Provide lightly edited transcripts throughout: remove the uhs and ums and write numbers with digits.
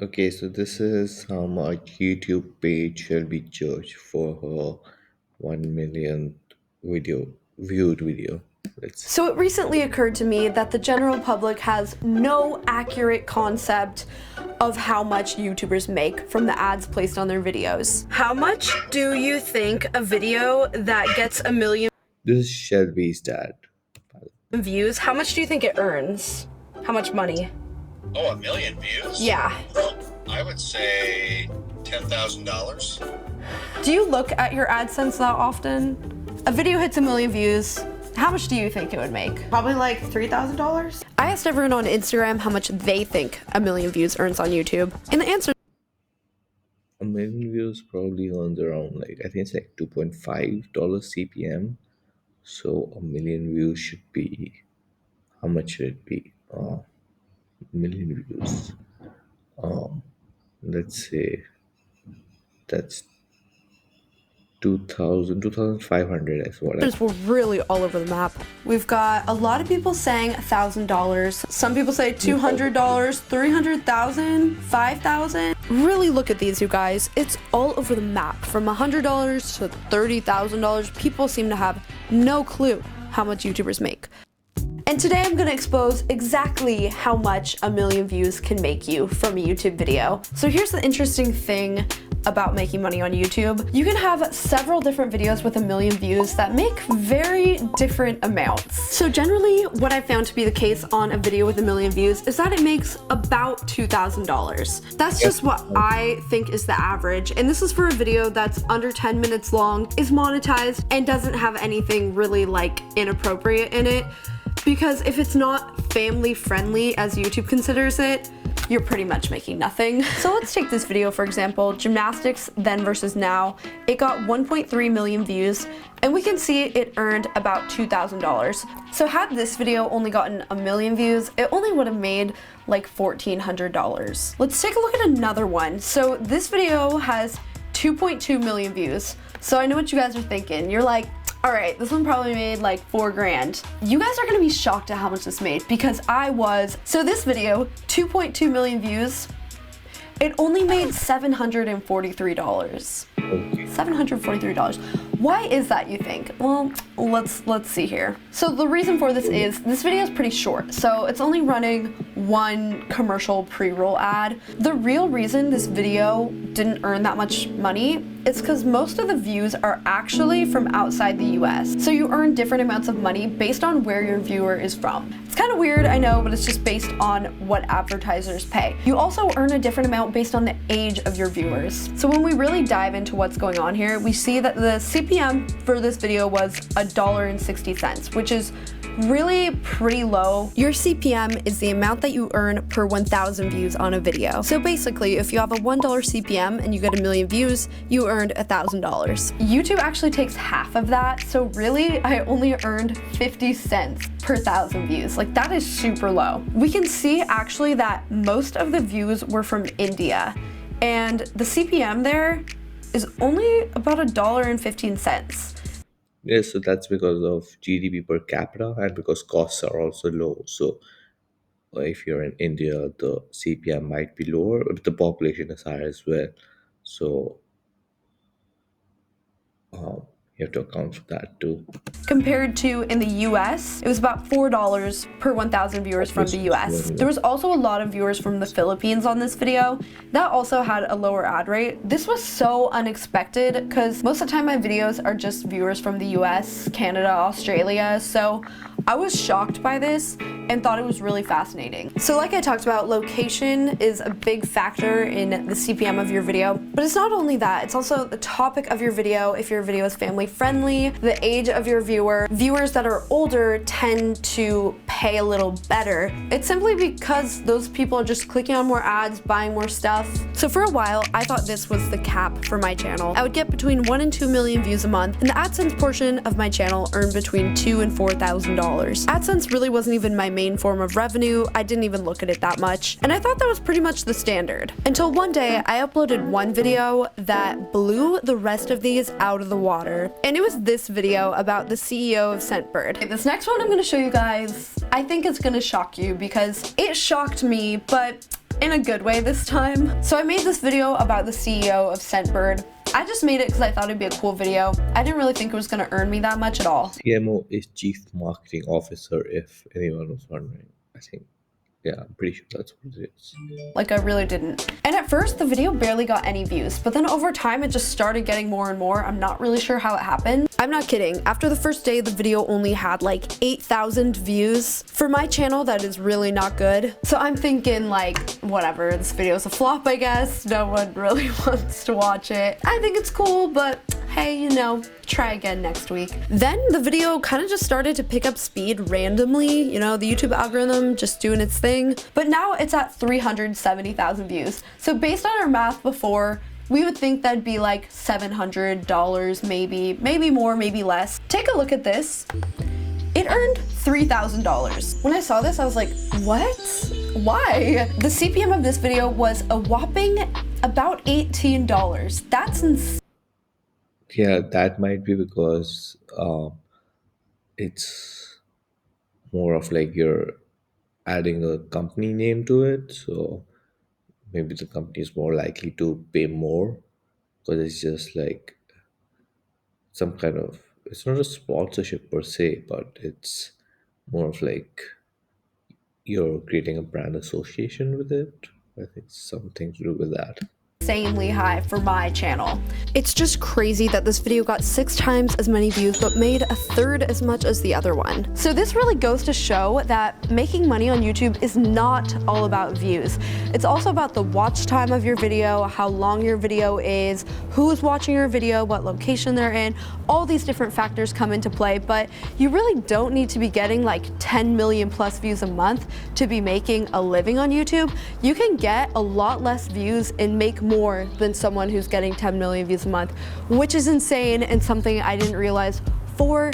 Okay, so this is how much YouTube paid Shelby Church for her 1 millionth viewed video. Let's see. So it recently occurred to me that the general public has no accurate concept of how much YouTubers make from the ads placed on their videos. How much do you think a video that gets a million This is Shelby's dad. views, how much do you think it earns? How much money? Oh, a million views? Yeah. I would say $10,000. Do you look at your AdSense that often? A video hits a million views. How much do you think it would make? Probably like $3,000. I asked everyone on Instagram how much they think a million views earns on YouTube. And the answer 1 million views probably earns around like I think it's like $2.5 CPM. So 1 million views should be how much should it be? 1 million views. Let's say that's 2,500 is what I. were really all over the map. We've got a lot of people saying $1,000. Some people say $200, 300,000, 5,000. Really look at these, you guys. It's all over the map. From $100 to $30,000. People seem to have no clue how much YouTubers make. And today I'm gonna expose exactly how much a million views can make you from a YouTube video. So here's the interesting thing about making money on YouTube. You can have several different videos with a million views that make very different amounts. So generally, what I found to be the case on a video with a million views is that it makes about $2,000. That's just what I think is the average. And this is for a video that's under 10 minutes long, is monetized, and doesn't have anything really like inappropriate in it. Because if it's not family friendly as YouTube considers it, you're pretty much making nothing. So let's take this video for example, gymnastics then versus now. It got 1.3 million views and we can see it earned about $2,000. So had this video only gotten a million views, it only would have made like $1,400. Let's take a look at another one. So this video has 2.2 million views. So I know what you guys are thinking. You're like, all right, this one probably made like 4 grand. You guys are gonna be shocked at how much this made because I was. So this video, 2.2 million views, it only made $743. $743. Why is that, you think? Well, let's see here. So the reason for this is this video is pretty short. So it's only running one commercial pre-roll ad. The real reason this video didn't earn that much money is because most of the views are actually from outside the US. So you earn different amounts of money based on where your viewer is from. It's kind of weird, I know, but it's just based on what advertisers pay. You also earn a different amount based on the age of your viewers. So when we really dive into what's going on here, we see that the CPM for this video was $1.60, which is really pretty low. Your CPM is the amount that you earn per 1,000 views on a video. So basically, if you have a $1 CPM and you get a million views, you earned $1,000. YouTube actually takes half of that, so really I only earned 50 cents per 1,000 views. Like, that is super low. We can see actually that most of the views were from India, and the CPM there is only about $1.15. Yes, so that's because of GDP per capita and because costs are also low. So if you're in India, the CPM might be lower, but the population is higher as well. So you have to account for that too. Compared to in the US, it was about $4 per 1,000 viewers from the US. There was also a lot of viewers from the Philippines on this video. That also had a lower ad rate. This was so unexpected because most of the time my videos are just viewers from the US, Canada, Australia, so I was shocked by this and thought it was really fascinating. So like I talked about, location is a big factor in the CPM of your video, but it's not only that, it's also the topic of your video, if your video is family friendly, the age of your viewer. Viewers that are older tend to pay a little better. It's simply because those people are just clicking on more ads, buying more stuff. So for a while, I thought this was the cap for my channel. I would get between 1 and 2 million views a month, and the AdSense portion of my channel earned between $2,000 and $4,000. AdSense really wasn't even my main form of revenue. I didn't even look at it that much, and I thought that was pretty much the standard. Until one day, I uploaded one video that blew the rest of these out of the water, and it was this video about the CEO of Scentbird. Okay, this next one I'm gonna show you guys, I think it's gonna shock you because it shocked me, but in a good way this time. So I made this video about the CEO of Scentbird. I just made it because I thought it'd be a cool video. I didn't really think it was going to earn me that much at all. CMO is Chief Marketing Officer, if anyone was wondering. I think, yeah, I'm pretty sure that's what it is. Like, I really didn't. And at first, the video barely got any views, but then over time, it just started getting more and more. I'm not really sure how it happened. I'm not kidding. After the first day, the video only had like 8,000 views. For my channel, that is really not good. So I'm thinking like, whatever, this video is a flop, I guess. No one really wants to watch it. I think it's cool, but hey, you know, try again next week. Then the video kind of just started to pick up speed randomly, you know, the YouTube algorithm just doing its thing. But now it's at 370,000 views. So based on our math before, we would think that'd be like $700 maybe more, maybe less. Take a look at this. It earned $3,000. When I saw this, I was like, what? Why? The CPM of this video was a whopping about $18. That's insane. Yeah, that might be because it's more of like you're adding a company name to it. So maybe the company is more likely to pay more because it's just like some kind of, it's not a sponsorship per se, but it's more of like you're creating a brand association with it. I think something to do with that. Insanely high for my channel. It's just crazy that this video got 6 times as many views but made a third as much as the other one. So this really goes to show that making money on YouTube is not all about views. It's also about the watch time of your video, how long your video is, who's watching your video, what location they're in. All these different factors come into play, but you really don't need to be getting like 10 million plus views a month to be making a living on YouTube. You can get a lot less views and make more than someone who's getting 10 million views a month, which is insane and something I didn't realize for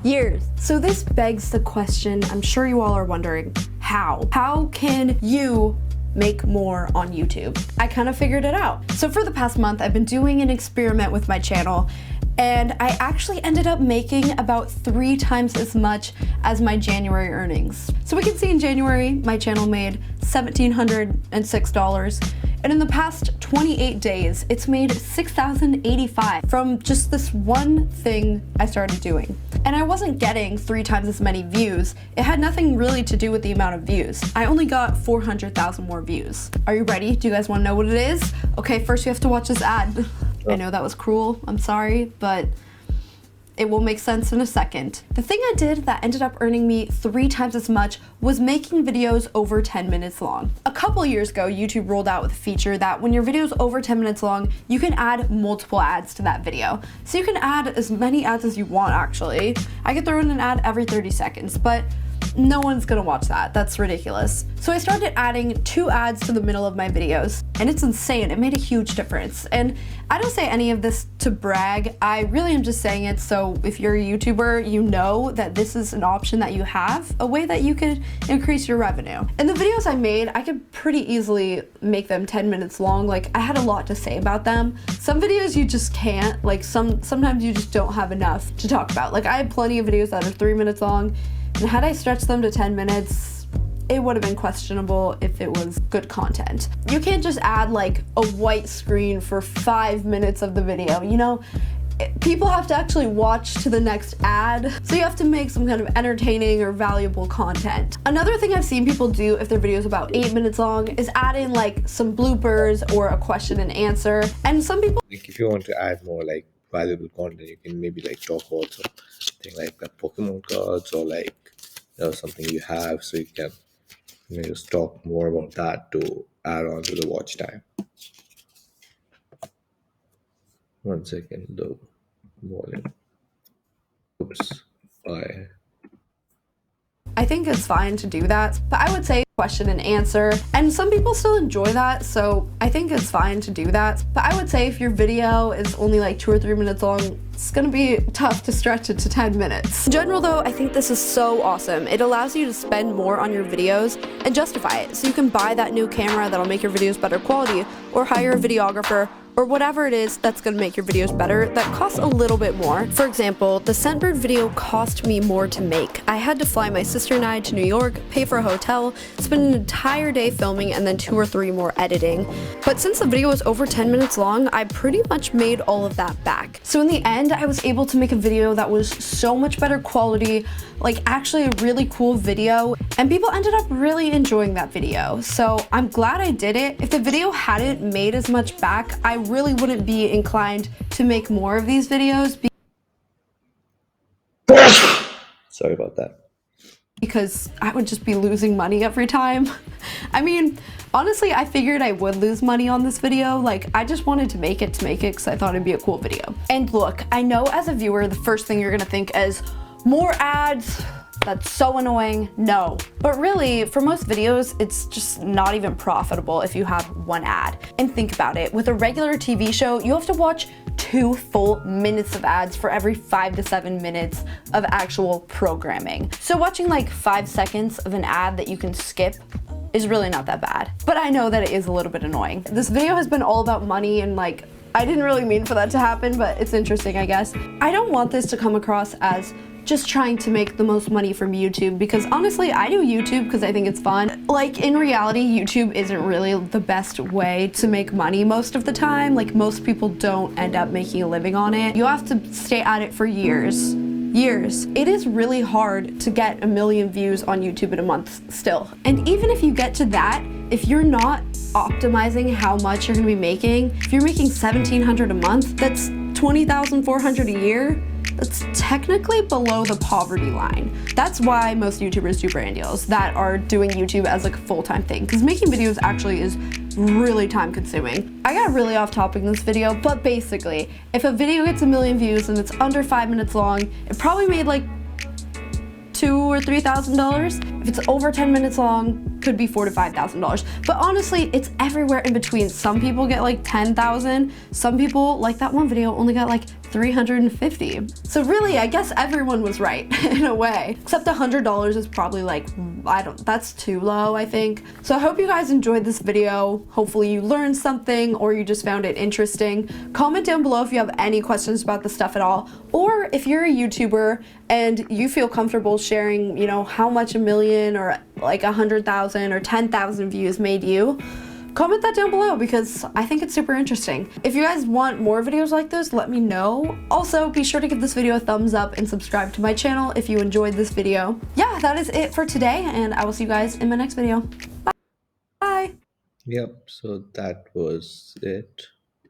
years. So this begs the question, I'm sure you all are wondering, how? How can you make more on YouTube? I kind of figured it out. So for the past month, I've been doing an experiment with my channel, and I actually ended up making about 3 times as much as my January earnings. So we can see in January, my channel made $1,706. And in the past 28 days, it's made $6,085 from just this one thing I started doing. And I wasn't getting 3 times as many views. It had nothing really to do with the amount of views. I only got 400,000 more views. Are you ready? Do you guys want to know what it is? Okay, first you have to watch this ad. I know that was cruel, I'm sorry, but it will make sense in a second. The thing I did that ended up earning me 3 times as much was making videos over 10 minutes long. A couple years ago, YouTube rolled out with a feature that when your video is over 10 minutes long, you can add multiple ads to that video. So you can add as many ads as you want, actually. I could throw in an ad every 30 seconds, but no one's gonna watch that. That's ridiculous. So I started adding 2 ads to the middle of my videos, and it's insane. It made a huge difference. And I don't say any of this to brag. I really am just saying it so if you're a YouTuber, you know that this is an option that you have, a way that you could increase your revenue. And the videos I made, I could pretty easily make them 10 minutes long. Like, I had a lot to say about them. Some videos you just can't. Like, sometimes you just don't have enough to talk about. Like, I had plenty of videos that are 3 minutes long, and had I stretched them to 10 minutes, it would have been questionable if it was good content. You can't just add like a white screen for 5 minutes of the video, you know? People have to actually watch to the next ad, so you have to make some kind of entertaining or valuable content. Another thing I've seen people do if their video is about 8 minutes long is add in like some bloopers or a question and answer. And some people, Like if you want to add more like valuable content, you can maybe like talk about something like Pokemon cards or like something you have, so you can just talk more about that to add on to the watch time. 1 second, the volume. Oops. I think it's fine to do that, but I would say question and answer, and some people still enjoy that, so I think it's fine to do that. But I would say if your video is only like 2 or 3 minutes long, it's gonna be tough to stretch it to 10 minutes. In general though, I think this is so awesome. It allows you to spend more on your videos and justify it, so you can buy that new camera that'll make your videos better quality, or hire a videographer, or whatever it is that's gonna make your videos better that costs a little bit more. For example, the Scentbird video cost me more to make. I had to fly my sister and I to New York, pay for a hotel, spend an entire day filming, and then 2 or 3 more editing. But since the video was over 10 minutes long, I pretty much made all of that back. So in the end, I was able to make a video that was so much better quality, like actually a really cool video, and people ended up really enjoying that video. So I'm glad I did it. If the video hadn't made as much back, I really wouldn't be inclined to make more of these videos Sorry about that. because I would just be losing money every time. I mean, honestly, I figured I would lose money on this video. Like, I just wanted to make it because I thought it'd be a cool video. And look, I know as a viewer, the first thing you're gonna think is, more ads, that's so annoying. No. But really, for most videos, it's just not even profitable if you have one ad. And think about it, with a regular TV show, you have to watch 2 full minutes of ads for every 5 to 7 minutes of actual programming. So watching like 5 seconds of an ad that you can skip is really not that bad. But I know that it is a little bit annoying. This video has been all about money, and like, I didn't really mean for that to happen, but it's interesting, I guess. I don't want this to come across as just trying to make the most money from YouTube, because honestly, I do YouTube because I think it's fun. Like, in reality, YouTube isn't really the best way to make money most of the time. Like, most people don't end up making a living on it. You have to stay at it for years. It is really hard to get 1 million views on YouTube in a month still. And even if you get to that, if you're not optimizing how much you're gonna be making, if you're making $1,700 a month, that's $20,400 a year. That's technically below the poverty line. That's why most YouTubers do brand deals that are doing YouTube as like a full-time thing, because making videos actually is really time consuming. I got really off topic in this video, but basically, if a video gets 1 million views and it's under 5 minutes long, it probably made like $2,000 or $3,000. If it's over 10 minutes long, could be $4,000 to $5,000. But honestly, it's everywhere in between. Some people get like 10,000. Some people, like that one video, only got like 350. So really, I guess everyone was right in a way. Except $100 is probably like, that's too low, I think. So I hope you guys enjoyed this video. Hopefully you learned something or you just found it interesting. Comment down below if you have any questions about this stuff at all. Or if you're a YouTuber and you feel comfortable sharing, you know, how much 1 million or like 100,000 or 10,000 views made you. Comment that down below because I think it's super interesting. If you guys want more videos like this, let me know. Also, be sure to give this video a thumbs up and subscribe to my channel if you enjoyed this video. Yeah, that is it for today, and I will see you guys in my next video. Bye. Yep, so that was it.